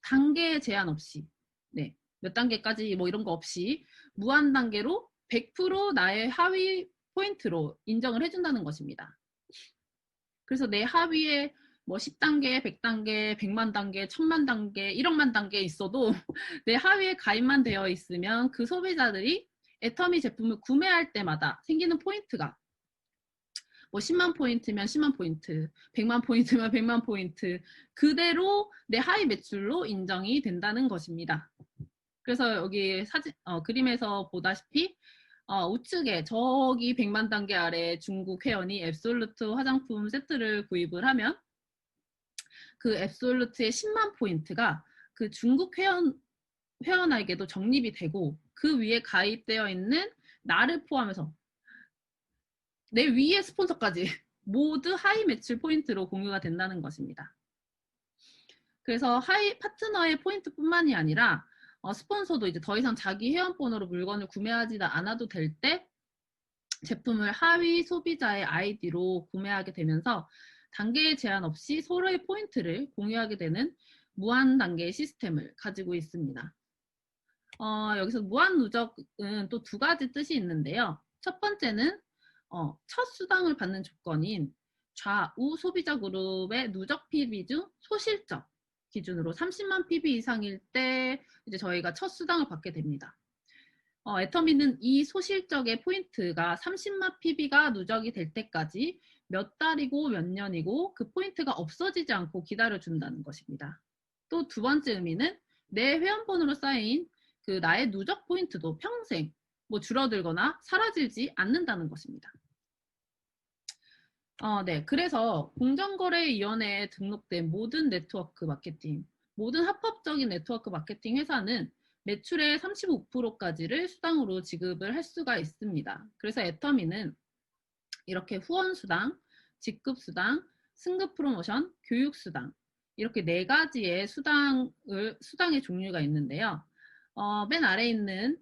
단계 제한 없이 네, 몇 단계까지 뭐 이런 거 없이 무한 단계로 100% 나의 하위 포인트로 인정을 해준다는 것입니다. 그래서 내 하위에 뭐 10단계, 100단계, 100만 단계, 1000만 단계, 1억만 단계 있어도 내 하위에 가입만 되어 있으면 그 소비자들이 애터미 제품을 구매할 때마다 생기는 포인트가 뭐 10만 포인트면 10만 포인트, 100만 포인트면 100만 포인트 그대로 내 하위 매출로 인정이 된다는 것입니다. 그래서 여기 그림에서 보다시피 우측에 저기 100만 단계 아래 중국 회원이 앱솔루트 화장품 세트를 구입을 하면 그 앱솔루트의 10만 포인트가 그 중국 회원에게도 적립이 되고 그 위에 가입되어 있는 나를 포함해서 내 위에 스폰서까지 모두 하이 매출 포인트로 공유가 된다는 것입니다. 그래서 하이 파트너의 포인트뿐만이 아니라 스폰서도 이제 더 이상 자기 회원번호로 물건을 구매하지 않아도 될 때 제품을 하위 소비자의 아이디로 구매하게 되면서 단계 제한 없이 서로의 포인트를 공유하게 되는 무한 단계의 시스템을 가지고 있습니다. 여기서 무한 누적은 또 두 가지 뜻이 있는데요. 첫 번째는 첫 수당을 받는 조건인 좌우 소비자 그룹의 누적 PB 중 소실적 기준으로 30만 PB 이상일 때 이제 저희가 첫 수당을 받게 됩니다. 애터미는 이 소실적의 포인트가 30만 PB가 누적이 될 때까지 몇 달이고 몇 년이고 그 포인트가 없어지지 않고 기다려준다는 것입니다. 또 두 번째 의미는 내 회원번호로 쌓인 그 나의 누적 포인트도 평생 뭐 줄어들거나 사라지지 않는다는 것입니다. 네. 그래서 공정거래위원회에 등록된 모든 네트워크 마케팅, 모든 합법적인 네트워크 마케팅 회사는 매출의 35%까지를 수당으로 지급을 할 수가 있습니다. 그래서 애터미는 이렇게 후원수당, 직급수당, 승급 프로모션, 교육수당 이렇게 네 가지의 수당의 종류가 있는데요. 맨 아래에 있는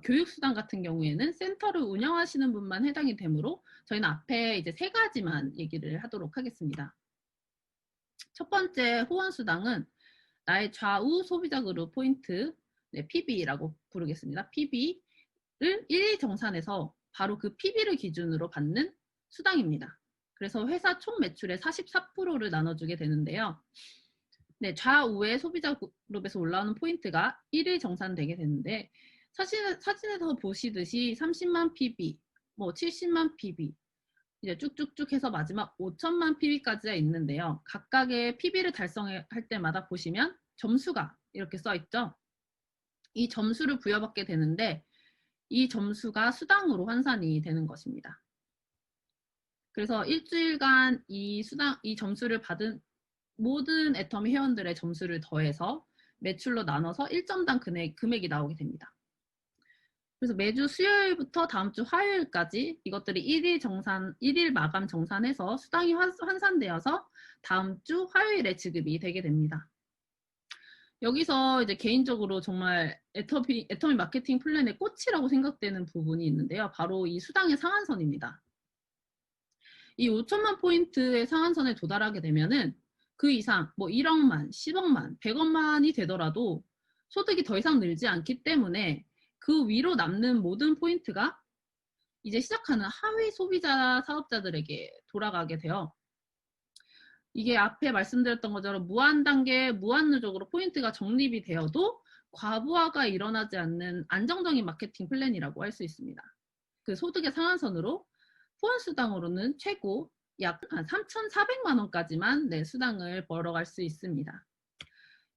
교육수당 같은 경우에는 센터를 운영하시는 분만 해당이 되므로 저희는 앞에 이제 세 가지만 얘기를 하도록 하겠습니다. 첫 번째 후원수당은 나의 좌우 소비자 그룹 포인트, 네, PB라고 부르겠습니다. PB를 1일 정산해서 바로 그 PB를 기준으로 받는 수당입니다. 그래서 회사 총 매출의 44%를 나눠주게 되는데요. 네, 좌우의 소비자 그룹에서 올라오는 포인트가 1일 정산되게 되는데 사진에서 보시듯이 30만 PB, 뭐 70만 PB, 이제 쭉쭉쭉 해서 마지막 5천만 PB까지가 있는데요. 각각의 PB를 달성할 때마다 보시면 점수가 이렇게 써 있죠. 이 점수를 부여받게 되는데 이 점수가 수당으로 환산이 되는 것입니다. 그래서 일주일간 이 점수를 받은 모든 애터미 회원들의 점수를 더해서 매출로 나눠서 1점당 금액이 나오게 됩니다. 그래서 매주 수요일부터 다음 주 화요일까지 이것들이 1일 마감 정산해서 수당이 환산되어서 다음 주 화요일에 지급이 되게 됩니다. 여기서 이제 개인적으로 정말 애터미 마케팅 플랜의 꽃이라고 생각되는 부분이 있는데요. 바로 이 수당의 상한선입니다. 이 5천만 포인트의 상한선에 도달하게 되면은 그 이상 뭐 1억만, 10억만, 100억만이 되더라도 소득이 더 이상 늘지 않기 때문에 그 위로 남는 모든 포인트가 이제 시작하는 하위 소비자 사업자들에게 돌아가게 돼요. 이게 앞에 말씀드렸던 것처럼 무한 단계, 무한 누적으로 포인트가 적립이 되어도 과부하가 일어나지 않는 안정적인 마케팅 플랜이라고 할 수 있습니다. 그 소득의 상한선으로 후원수당으로는 최고 약 3,400만 원까지만 네, 수당을 벌어갈 수 있습니다.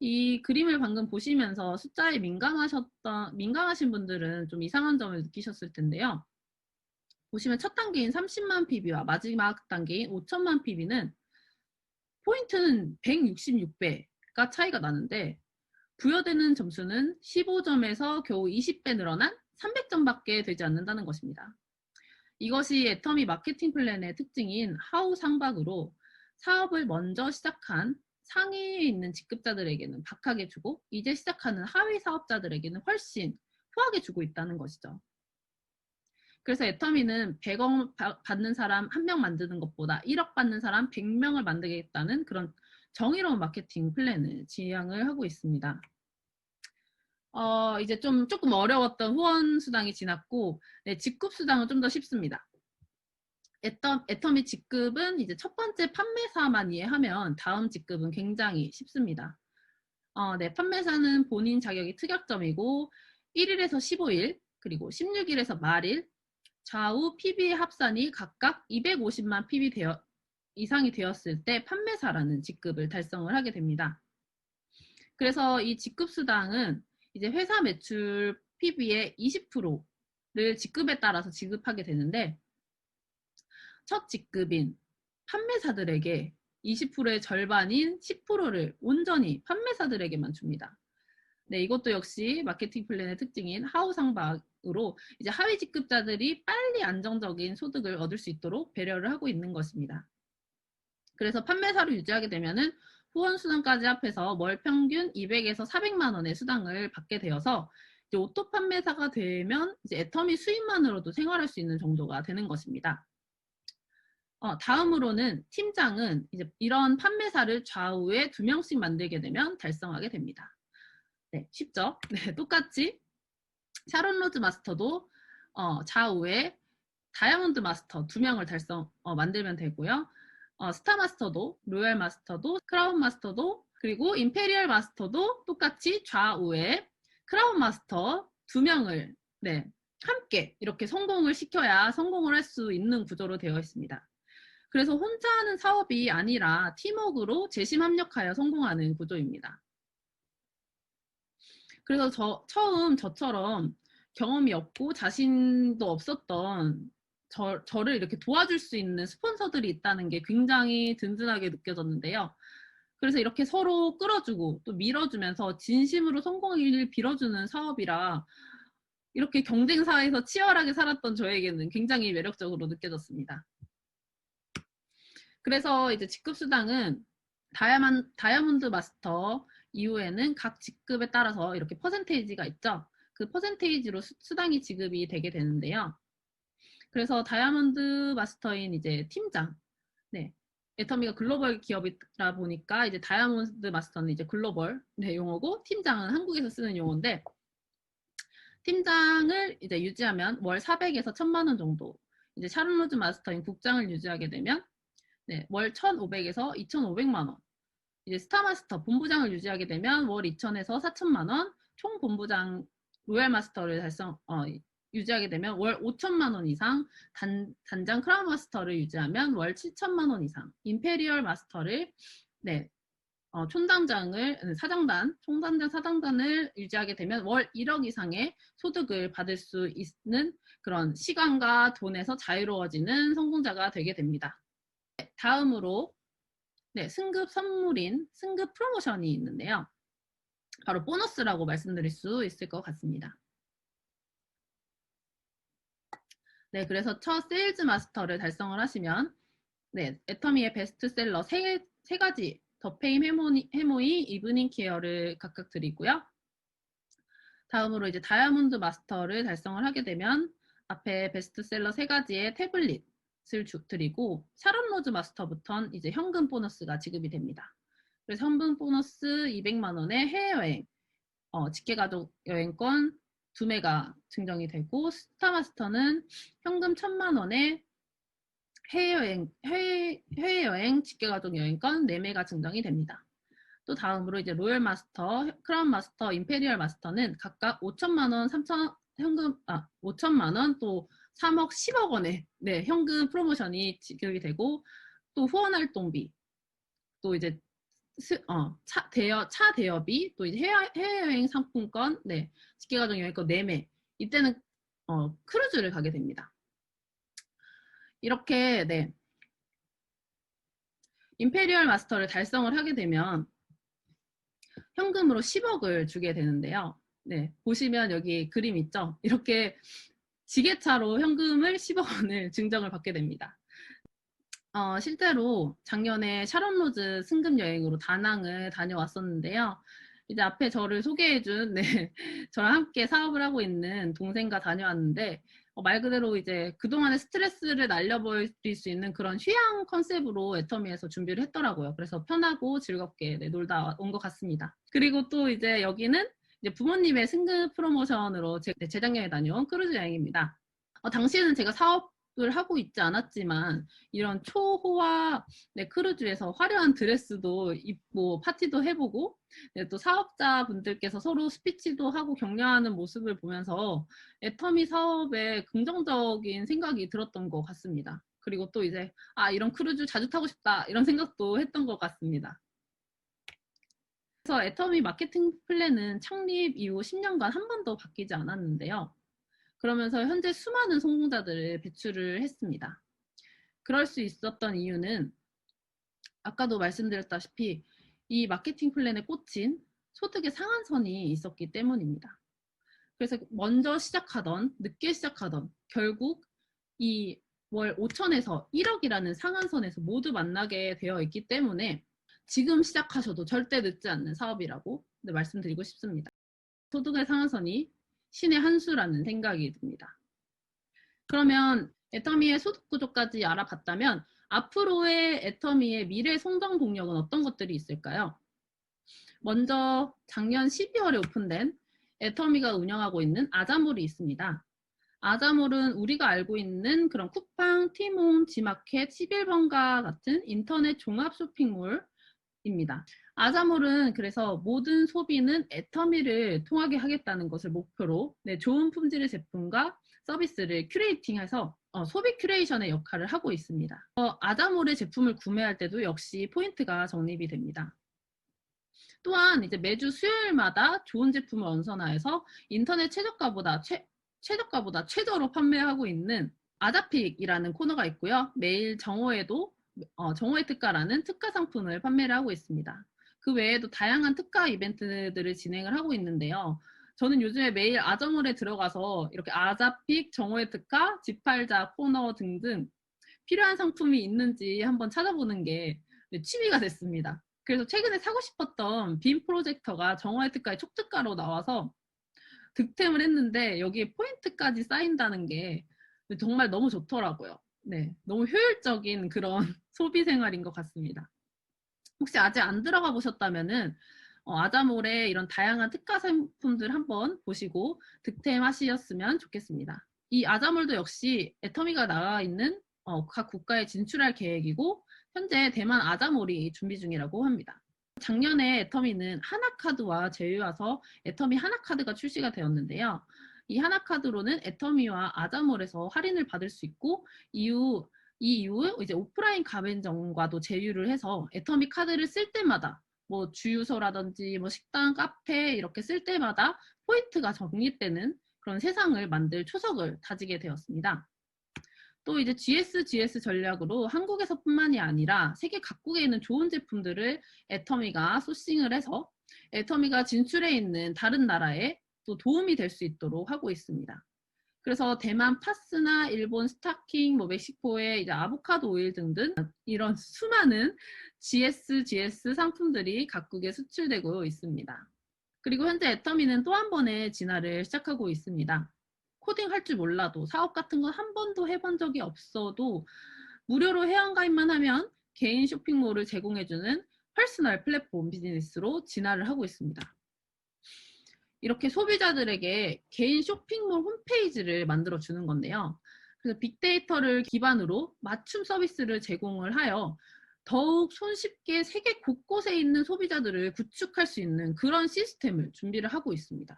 이 그림을 방금 보시면서 숫자에 민감하신 분들은 좀 이상한 점을 느끼셨을 텐데요. 보시면 첫 단계인 30만 PB와 마지막 단계인 5천만 PB는 포인트는 166배가 차이가 나는데 부여되는 점수는 15점에서 겨우 20배 늘어난 300점밖에 되지 않는다는 것입니다. 이것이 애터미 마케팅 플랜의 특징인 하우 상박으로 사업을 먼저 시작한 상위에 있는 직급자들에게는 박하게 주고 이제 시작하는 하위 사업자들에게는 훨씬 후하게 주고 있다는 것이죠. 그래서 애터미는 100억 받는 사람 1명 만드는 것보다 1억 받는 사람 100명을 만들겠다는 그런 정의로운 마케팅 플랜을 지향을 하고 있습니다. 이제 조금 어려웠던 후원 수당이 지났고 네, 직급 수당은 좀 더 쉽습니다. 애터미 직급은 이제 첫 번째 판매사만 이해하면 다음 직급은 굉장히 쉽습니다. 네, 판매사는 본인 자격이 특약점이고 1일에서 15일, 그리고 16일에서 말일, 좌우 PB의 합산이 각각 250만 PB 이상이 되었을 때 판매사라는 직급을 달성을 하게 됩니다. 그래서 이 직급 수당은 이제 회사 매출 PB의 20%를 직급에 따라서 지급하게 되는데, 첫 직급인 판매사들에게 20%의 절반인 10%를 온전히 판매사들에게만 줍니다. 네, 이것도 역시 마케팅 플랜의 특징인 하우 상박으로 이제 하위 직급자들이 빨리 안정적인 소득을 얻을 수 있도록 배려를 하고 있는 것입니다. 그래서 판매사를 유지하게 되면은 후원 수당까지 합해서 월 평균 200에서 400만 원의 수당을 받게 되어서 이제 오토 판매사가 되면 이제 애터미 수입만으로도 생활할 수 있는 정도가 되는 것입니다. 다음으로는 팀장은 이제 이런 판매사를 좌우에 2명씩 만들게 되면 달성하게 됩니다. 네, 쉽죠? 네, 똑같이 샤론 로즈 마스터도 좌우에 다이아몬드 마스터 2명을 만들면 되고요. 스타 마스터도, 로얄 마스터도, 크라운 마스터도, 그리고 임페리얼 마스터도 똑같이 좌우에 크라운 마스터 2명을 네, 함께 이렇게 성공을 시켜야 성공을 할 수 있는 구조로 되어 있습니다. 그래서 혼자 하는 사업이 아니라 팀워크로 재심 합력하여 성공하는 구조입니다. 그래서 처음 저처럼 경험이 없고 자신도 없었던 저를 이렇게 도와줄 수 있는 스폰서들이 있다는 게 굉장히 든든하게 느껴졌는데요. 그래서 이렇게 서로 끌어주고 또 밀어주면서 진심으로 성공을 빌어주는 사업이라 이렇게 경쟁사에서 치열하게 살았던 저에게는 굉장히 매력적으로 느껴졌습니다. 그래서 이제 직급 수당은 다이아몬드 마스터 이후에는 각 직급에 따라서 이렇게 퍼센테이지가 있죠. 그 퍼센테이지로 수당이 지급이 되게 되는데요. 그래서 다이아몬드 마스터인 이제 팀장, 네, 애터미가 글로벌 기업이라 보니까 이제 다이아몬드 마스터는 이제 글로벌 용어고 팀장은 한국에서 쓰는 용어인데, 팀장을 이제 유지하면 월 400에서 1000만 원 정도, 이제 샤론 로즈 마스터인 국장을 유지하게 되면 네, 월 1,500에서 2,500만 원. 이제 스타마스터 본부장을 유지하게 되면 월 2,000에서 4,000만 원, 총 본부장 로얄 마스터를 유지하게 되면 월 5,000만 원 이상, 단장 크라운 마스터를 유지하면 월 7,000만 원 이상, 임페리얼 마스터를 네, 총단장 사장단을 유지하게 되면 월 1억 이상의 소득을 받을 수 있는 그런 시간과 돈에서 자유로워지는 성공자가 되게 됩니다. 다음으로 네, 승급 선물인 승급 프로모션이 있는데요. 바로 보너스라고 말씀드릴 수 있을 것 같습니다. 네, 그래서 첫 세일즈 마스터를 달성을 하시면 네, 애터미의 베스트셀러 세 가지 더 페임 해모이 이브닝 케어를 각각 드리고요. 다음으로 이제 다이아몬드 마스터를 달성을 하게 되면 앞에 베스트셀러 3가지의 태블릿 드리고 샤론 로즈 마스터부터는 이제 현금 보너스가 지급이 됩니다. 그래서 현금 보너스 200만 원의 해외여행, 직계가족 여행권 2매가 증정이 되고 스타 마스터는 현금 1,000만 원의 해외여행 직계가족 여행권 4매가 증정이 됩니다. 또 다음으로 이제 로열 마스터, 크라운 마스터, 임페리얼 마스터는 각각 5천만 원, 5천만 원, 또 3억, 10억 원의 네, 현금 프로모션이 지급이 되고 또 후원 활동비, 또 이제 차 대여비, 또 이제 해외여행 상품권, 네, 직계가족 여행권 4매. 이때는 크루즈를 가게 됩니다. 이렇게 네, 임페리얼 마스터를 달성을 하게 되면 현금으로 10억을 주게 되는데요. 네, 보시면 여기 그림 있죠? 이렇게 지게차로 현금을 10억 원을 증정을 받게 됩니다. 실제로 작년에 샤론 로즈 승급 여행으로 다낭을 다녀왔었는데요. 이제 앞에 저를 소개해준 네, 저랑 함께 사업을 하고 있는 동생과 다녀왔는데 말 그대로 이제 그동안의 스트레스를 날려버릴 수 있는 그런 휴양 컨셉으로 애터미에서 준비를 했더라고요. 그래서 편하고 즐겁게 네, 놀다 온 것 같습니다. 그리고 또 이제 여기는 이제 부모님의 승급 프로모션으로 재작년에 다녀온 크루즈 여행입니다. 당시에는 제가 사업 을 하고 있지 않았지만 이런 초호화 크루즈에서 화려한 드레스도 입고 파티도 해보고 또 사업자분들께서 서로 스피치도 하고 격려하는 모습을 보면서 애터미 사업에 긍정적인 생각이 들었던 것 같습니다. 그리고 또 이제 이런 크루즈 자주 타고 싶다 이런 생각도 했던 것 같습니다. 그래서 애터미 마케팅 플랜은 창립 이후 10년간 한 번도 바뀌지 않았는데요. 그러면서 현재 수많은 성공자들을 배출을 했습니다. 그럴 수 있었던 이유는 아까도 말씀드렸다시피 이 마케팅 플랜에 꽂힌 소득의 상한선이 있었기 때문입니다. 그래서 먼저 시작하던 늦게 시작하던 결국 이 월 5천에서 1억이라는 상한선에서 모두 만나게 되어 있기 때문에 지금 시작하셔도 절대 늦지 않는 사업이라고 말씀드리고 싶습니다. 소득의 상한선이 신의 한 수라는 생각이 듭니다. 그러면 애터미의 소득 구조까지 알아봤다면 앞으로의 애터미의 미래 성장 동력은 어떤 것들이 있을까요? 먼저 작년 12월에 오픈된 애터미가 운영하고 있는 아자몰이 있습니다. 아자몰은 우리가 알고 있는 그런 쿠팡, 티몬, 지마켓, 11번가 같은 인터넷 종합 쇼핑몰입니다. 아자몰은 그래서 모든 소비는 애터미를 통하게 하겠다는 것을 목표로 좋은 품질의 제품과 서비스를 큐레이팅해서 소비 큐레이션의 역할을 하고 있습니다. 아자몰의 제품을 구매할 때도 역시 포인트가 적립이 됩니다. 또한 이제 매주 수요일마다 좋은 제품을 언선화해서 인터넷 최저가보다 최저로 판매하고 있는 아자픽이라는 코너가 있고요. 매일 정오에도 정오의 특가라는 특가 상품을 판매를 하고 있습니다. 그 외에도 다양한 특가 이벤트들을 진행을 하고 있는데요. 저는 요즘에 매일 아자몰에 들어가서 이렇게 아자픽, 정오의 특가, 집팔자 코너 등등 필요한 상품이 있는지 한번 찾아보는 게 취미가 됐습니다. 그래서 최근에 사고 싶었던 빔 프로젝터가 정오의 특가에 촉특가로 나와서 득템을 했는데 여기에 포인트까지 쌓인다는 게 정말 너무 좋더라고요. 네, 너무 효율적인 그런 소비 생활인 것 같습니다. 혹시 아직 안 들어가 보셨다면은 아자몰의 이런 다양한 특가 상품들 한번 보시고 득템하셨으면 좋겠습니다. 이 아자몰도 역시 애터미가 나와 있는 각 국가에 진출할 계획이고 현재 대만 아자몰이 준비 중이라고 합니다. 작년에 애터미는 하나카드와 제휴해서 애터미 하나카드가 출시가 되었는데요. 이 하나카드로는 애터미와 아자몰에서 할인을 받을 수 있고 이 이후 이제 오프라인 가맹점과도 제휴를 해서 애터미 카드를 쓸 때마다 뭐 주유소라든지 뭐 식당, 카페 이렇게 쓸 때마다 포인트가 적립되는 그런 세상을 만들 초석을 다지게 되었습니다. 또 이제 GS 전략으로 한국에서뿐만이 아니라 세계 각국에 있는 좋은 제품들을 애터미가 소싱을 해서 애터미가 진출해 있는 다른 나라에 또 도움이 될 수 있도록 하고 있습니다. 그래서 대만 파스나 일본 스타킹, 뭐 멕시코의 이제 아보카도 오일 등등 이런 수많은 GS 상품들이 각국에 수출되고 있습니다. 그리고 현재 애터미는 또 한 번의 진화를 시작하고 있습니다. 코딩 할 줄 몰라도 사업 같은 건 한 번도 해본 적이 없어도 무료로 회원가입만 하면 개인 쇼핑몰을 제공해주는 퍼스널 플랫폼 비즈니스로 진화를 하고 있습니다. 이렇게 소비자들에게 개인 쇼핑몰 홈페이지를 만들어 주는 건데요. 그래서 빅데이터를 기반으로 맞춤 서비스를 제공을 하여 더욱 손쉽게 세계 곳곳에 있는 소비자들을 구축할 수 있는 그런 시스템을 준비를 하고 있습니다.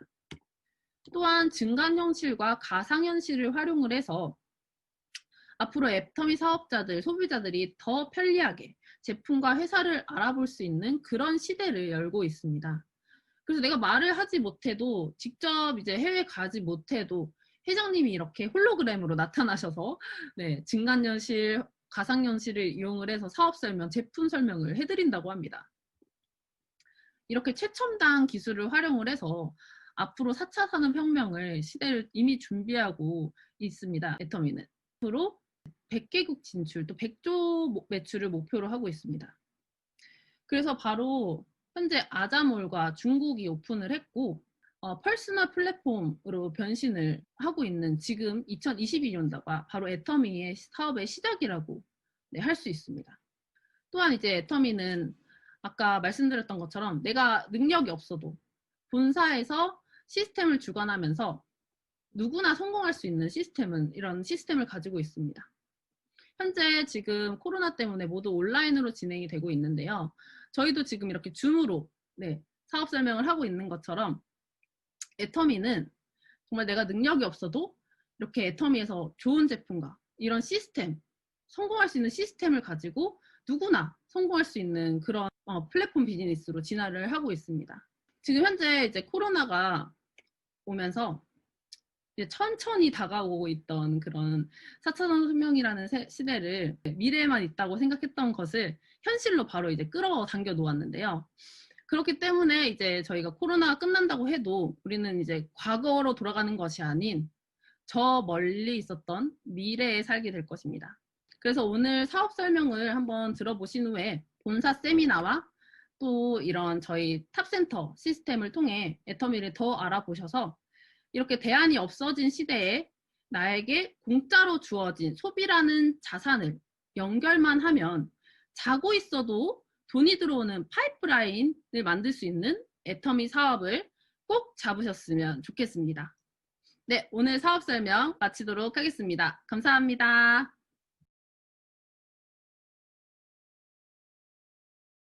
또한 증강현실과 가상현실을 활용을 해서 앞으로 애터미 사업자들, 소비자들이 더 편리하게 제품과 회사를 알아볼 수 있는 그런 시대를 열고 있습니다. 그래서 내가 말을 하지 못해도 직접 이제 해외 가지 못해도 회장님이 이렇게 홀로그램으로 나타나셔서 증강현실, 가상현실을 이용을 해서 사업 설명, 제품 설명을 해드린다고 합니다. 이렇게 최첨단 기술을 활용을 해서 앞으로 4차 산업혁명을 시대를 이미 준비하고 있습니다. 애터미는. 앞으로 100개국 진출, 또 100조 매출을 목표로 하고 있습니다. 그래서 바로 현재 아자몰과 중국이 오픈을 했고 퍼스널 플랫폼으로 변신을 하고 있는 지금 2022년도가 바로 애터미의 사업의 시작이라고 할 수 있습니다. 또한 이제 애터미는 아까 말씀드렸던 것처럼 내가 능력이 없어도 본사에서 시스템을 주관하면서 누구나 성공할 수 있는 시스템은 이런 시스템을 가지고 있습니다. 현재 지금 코로나 때문에 모두 온라인으로 진행이 되고 있는데요. 저희도 지금 이렇게 줌으로 사업 설명을 하고 있는 것처럼 애터미는 정말 내가 능력이 없어도 이렇게 애터미에서 좋은 제품과 이런 시스템, 성공할 수 있는 시스템을 가지고 누구나 성공할 수 있는 그런 플랫폼 비즈니스로 진화를 하고 있습니다. 지금 현재 이제 코로나가 오면서 이제 천천히 다가오고 있던 그런 4차 산업혁명이라는 시대를 미래에만 있다고 생각했던 것을 현실로 바로 이제 끌어당겨 놓았는데요. 그렇기 때문에 이제 저희가 코로나가 끝난다고 해도 우리는 이제 과거로 돌아가는 것이 아닌 저 멀리 있었던 미래에 살게 될 것입니다. 그래서 오늘 사업 설명을 한번 들어보신 후에 본사 세미나와 또 이런 저희 탑센터 시스템을 통해 애터미를 더 알아보셔서 이렇게 대안이 없어진 시대에 나에게 공짜로 주어진 소비라는 자산을 연결만 하면 자고 있어도 돈이 들어오는 파이프라인을 만들 수 있는 애터미 사업을 꼭 잡으셨으면 좋겠습니다. 네, 오늘 사업 설명 마치도록 하겠습니다. 감사합니다.